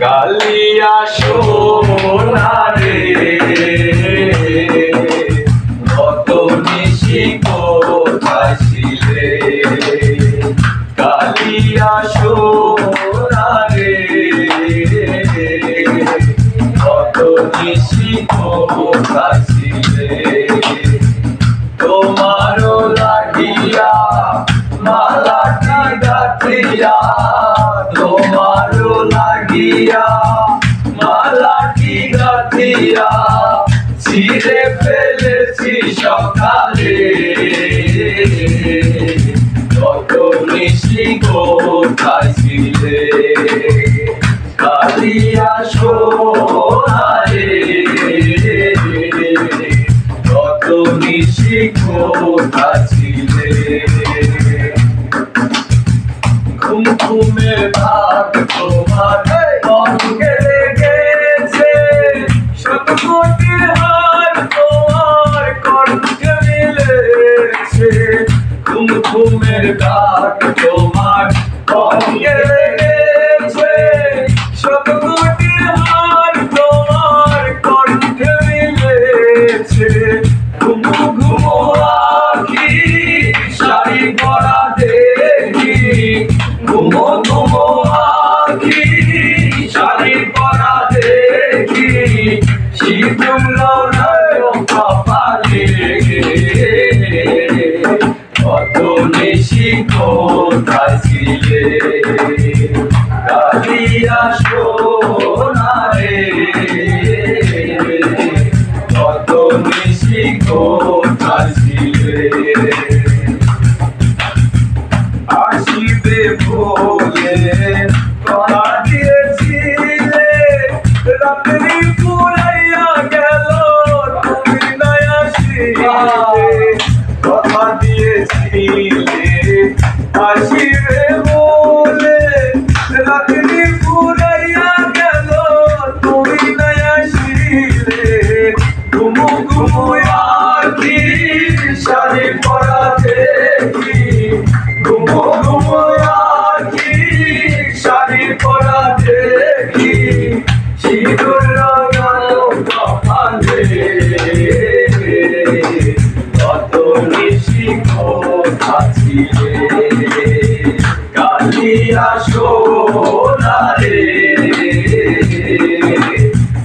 কালিয়া সোনারে কত নিশি কোথায় ছিলে কালিয়া সোনারে কত নিশি কোথায় ছিলে তোমারও লাগিয়া মালাটি গাঁথিয়া তোমারও লাগিয়া মালাটি গাঁথিয়া ছিঁড়ে ফেলেছি সকালে কত নিশি কোথায় ছিলে কালিয়া সোনারে কত নিশি কোথায় ছিলে ঘুম ঘুমে ভাগ তোমার অঙ্গে লেগেছে শত কোটির হার তোমার কণ্ঠে মিলেছে ঘুম ঘুমের ভাগ তোমার অঙ্গে লেগেছে শত কোটির হার তোমার কণ্ঠে মিলেছে ঘুমু ঘুমু আখি শাড়ি পরা দেখি ঘুমো ঘুমো আখি শাড়ি পরা দেখি শীতল কপালে কত নিশি কোথায় ছিলে কালিয়া সোনারে কত নিশি কোথায় ছিলে আসিবে বলে কথা দিয়েছিলে রাত্রি পুরাইয়া গেল তুমি না আসিলে কথা দিয়েছিলে আসিবে বলে রাত্রি পুরাইয়া গেল তুমি না আসিলে ঘুমু ঘুমু আখি শাড়ি পরা দেখি ঘুমো ঘুমো আখি শাড়ি পরা দেখি সিঁদুর লাগানো কপালে কত নিশি কোথায় ছিলে কালিয়া সোনারে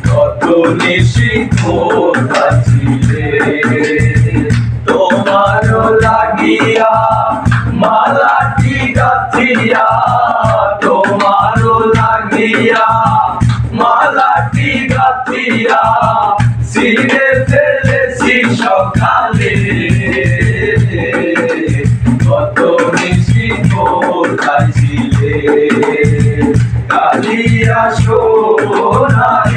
কত নিশি কোথায় ছিলে তোমারও লাগিয়া মালাটি গাঁথিয়া তোমারও লাগিয়া মালাটি গাঁথিয়া ছিঁড়ে ফেলেছি সকালে কত নিশি কোথায় ছিলে কালিয়া সোনারে